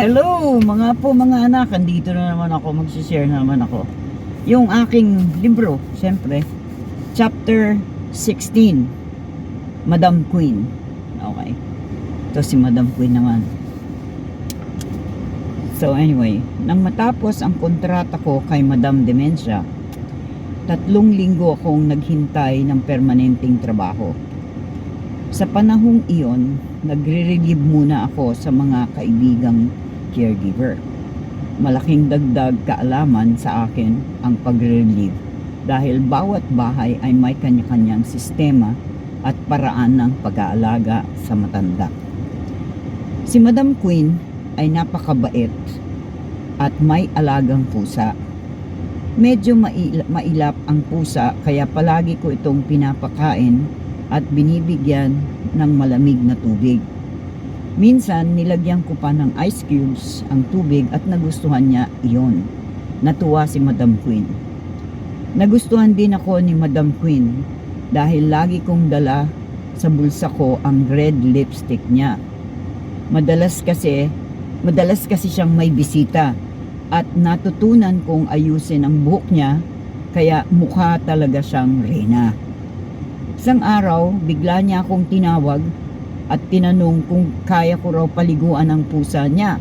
Hello mga anak, andito na naman ako, magsishare na naman ako yung aking libro, syempre, chapter 16, Madam Queen. Okay, ito si Madam Queen naman. So anyway, nang matapos ang kontrata ko kay Madam Dementia, 3 linggo akong naghintay ng permanenteng trabaho. Sa panahong iyon, nagre-relieve muna ako sa mga kaibigang caregiver. Malaking dagdag kaalaman sa akin ang pagre-relieve dahil bawat bahay ay may kanya-kanyang sistema at paraan ng pag-aalaga sa matanda. Si Madam Queen ay napakabait at may alagang pusa. Medyo mailap ang pusa kaya palagi ko itong pinapakain at binibigyan ng malamig na tubig. Minsan nilagyan ko pa ng ice cubes ang tubig at nagustuhan niya iyon. Natuwa si Madam Queen. Nagustuhan din ako ni Madam Queen dahil lagi kong dala sa bulsa ko ang red lipstick niya. Madalas kasi siyang may bisita at natutunan kong ayusin ang buhok niya kaya mukha talaga siyang reyna. Isang araw, bigla niya akong tinawag at tinanong kung kaya ko raw paliguan ang pusa niya.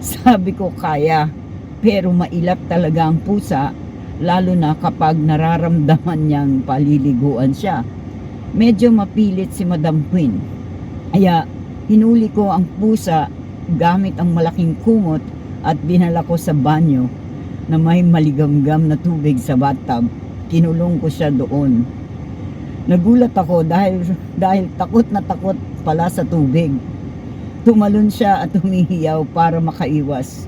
Sabi ko kaya, pero mailap talaga ang pusa, lalo na kapag nararamdaman niyang paliliguan siya. Medyo mapilit si Madam Queen. Kaya hinuli ko ang pusa gamit ang malaking kumot at dinala ko sa banyo na may maligamgam na tubig sa bathtub. Kinulong ko siya doon. Nagulat ako dahil takot na takot pala sa tubig. Tumalon siya at humihiyaw para makaiwas.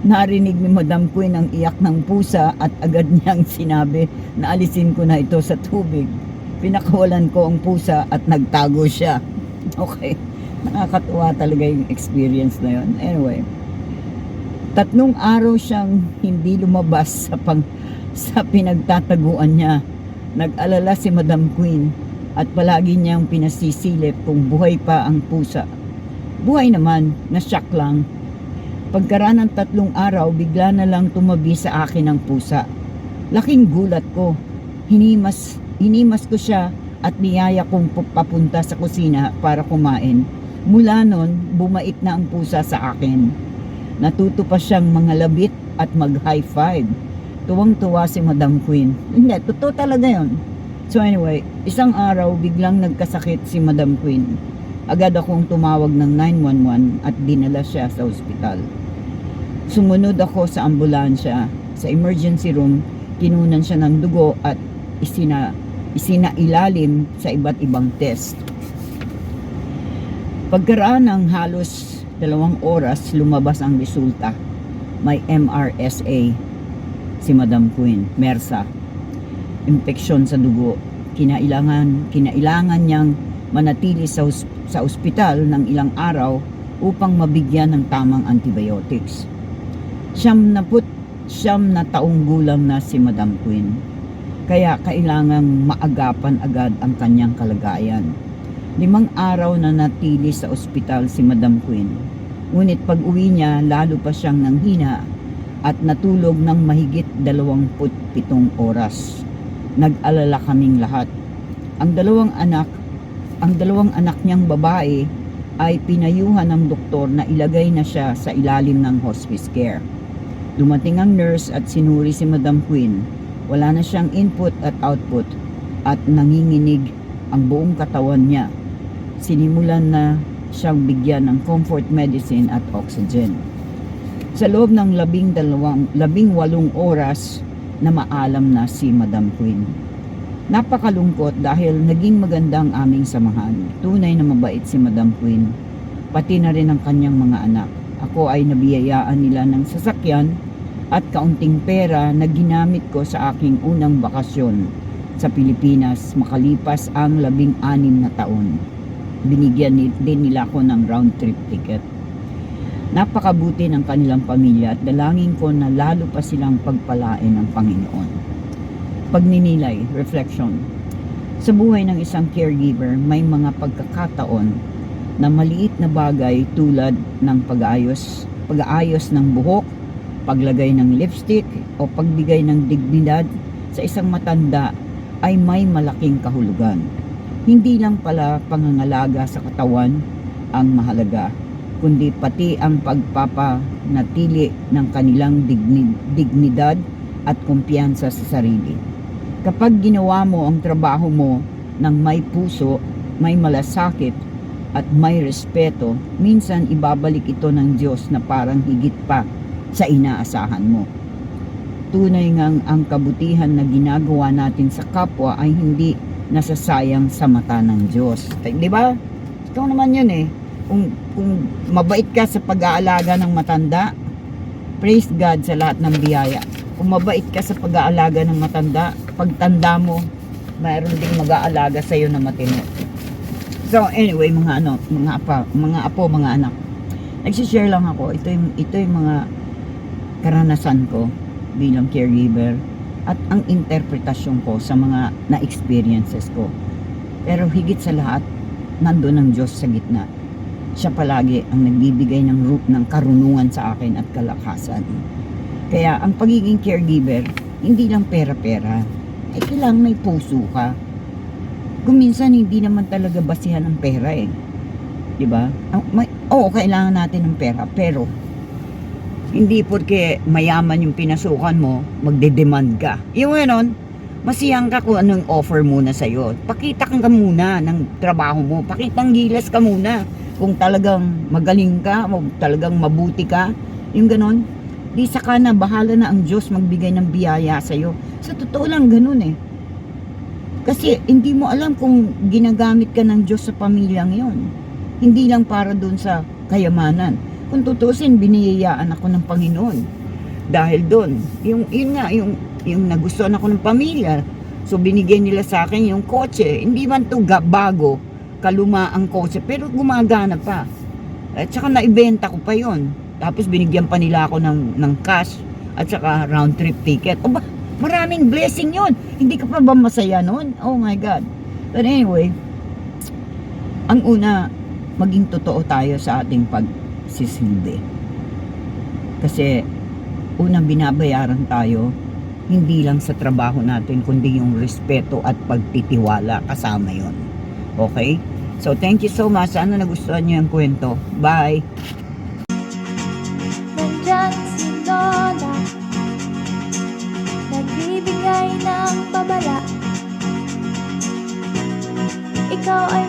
Narinig ni Madam Queen ang iyak ng pusa at agad niyang sinabi na alisin ko na ito sa tubig. Pinakawalan ko ang pusa at nagtago siya. Okay, nakakatuwa talaga yung experience na yun. Anyway, 3 araw siyang hindi lumabas sa pinagtataguan niya. Nag-alala si Madam Queen at palagi niyang pinasisilip kung buhay pa ang pusa. Buhay naman, na-shock lang. Pagkaraan ng 3 araw, bigla na lang tumabi sa akin ang pusa. Laking gulat ko. Hinimas ko siya at niyaya kong papunta sa kusina para kumain. Mula nun, bumait na ang pusa sa akin. Natuto pa siyang mga labit at mag-high five. Tuwang-tuwa si Madam Queen. Hindi, totoo talaga yun. So anyway, isang araw biglang nagkasakit si Madam Queen. Agad akong tumawag ng 911 at dinala siya sa ospital. Sumunod ako sa ambulansya. Sa emergency room, kinunan siya ng dugo at isinailalim sa iba't ibang test. Pagkaraan ng halos 2 oras, lumabas ang resulta. May MRSA si Madam Queen, MRSA, infeksyon sa dugo. Kinailangan niyang manatili sa ospital ng ilang araw upang mabigyan ng tamang antibiotics. 90 na taong gulang na si Madam Queen, kaya kailangang maagapan agad ang kanyang kalagayan. 5 araw na natili sa ospital si Madam Queen, ngunit pag-uwi niya lalo pa siyang nanghina at natulog ng mahigit 27 oras. Nag-alala kaming lahat. Ang dalawang anak niyang babae ay pinayuhan ng doktor na ilagay na siya sa ilalim ng hospice care. Dumating ang nurse at sinuri si Madam Queen. Wala na siyang input at output at nanginginig ang buong katawan niya. Sinimulan na siyang bigyan ng comfort medicine at oxygen. Sa loob ng 18 oras na maalam na si Madam Queen. Napakalungkot dahil naging maganda ang aming samahan. Tunay na mabait si Madam Queen, pati na rin ang kanyang mga anak. Ako ay nabiyayaan nila ng sasakyan at kaunting pera na ginamit ko sa aking unang bakasyon sa Pilipinas makalipas ang 16 na taon. Binigyan din nila ako ng round trip ticket. Napakabuti ng kanilang pamilya at dalangin ko na lalo pa silang pagpalain ng Panginoon. Pagninilay, reflection. Sa buhay ng isang caregiver, may mga pagkakataon na maliit na bagay tulad ng pag-ayos pag-aayos ng buhok, paglagay ng lipstick, o pagbigay ng dignidad sa isang matanda ay may malaking kahulugan. Hindi lang pala pangangalaga sa katawan ang mahalaga, kundi pati ang pagpapanatili ng kanilang dignidad at kumpiyansa sa sarili. Kapag ginawa mo ang trabaho mo ng may puso, may malasakit, at may respeto, minsan ibabalik ito ng Diyos na parang higit pa sa inaasahan mo. Tunay ngang ang kabutihan na ginagawa natin sa kapwa ay hindi nasasayang sa mata ng Diyos. Di ba? Ikaw naman yun eh. Kung mabait ka sa pag-aalaga ng matanda, praise God sa lahat ng biyaya. Kung mabait ka sa pag-aalaga ng matanda, pagtanda mo, mayroon ding mag-aalaga sa iyo na matino. So anyway, mga apo, mga anak. Nagsi-share lang ako. Ito yung mga karanasan ko bilang caregiver at ang interpretasyon ko sa mga na-experiences ko. Pero higit sa lahat, nandoon ang Diyos sa gitna. Siya palagi ang nagbibigay ng karunungan sa akin at kalakasan. Kaya ang pagiging caregiver, hindi lang pera-pera. Ay kailangan may puso ka. Kung minsan hindi naman talaga basihan ng pera eh. 'Di ba? Kailangan natin ng pera, pero hindi porque mayaman yung pinasukan mo, magde-demand ka. Yung gano'n, masiyang ka kung anong offer muna sa'yo. Pakita ka muna ng trabaho mo. Pakitang gilas ka muna. Kung talagang magaling ka, o talagang mabuti ka, yung gano'n, di saka na, bahala na ang Diyos magbigay ng biyaya sa'yo. Sa totoo lang, gano'n eh. Kasi hindi mo alam kung ginagamit ka ng Diyos sa pamilyang yon. Hindi lang para doon sa kayamanan. Kung tutusin, biniyayaan ako ng Panginoon. Dahil doon, yung nagustuhan ako ng pamilya. So binigyan nila sa akin yung kotse. Hindi man to bago, kaluma ang kotse, pero gumagana pa. At saka naibenta ko pa yon. Tapos binigyan pa nila ako ng cash at saka round trip ticket. O ba, maraming blessing yon. Hindi ka pa ba masaya nun? Oh my God. But anyway, ang una, maging totoo tayo sa ating pagsisilbi. Kasi unang binabayaran tayo, hindi lang sa trabaho natin, kundi yung respeto at pagtitiwala kasama yon. Okay? So thank you so much. Sana nagustuhan niyo yung kwento. Bye! Nandyan si Lola, nagbibigay ng babala. Ikaw ay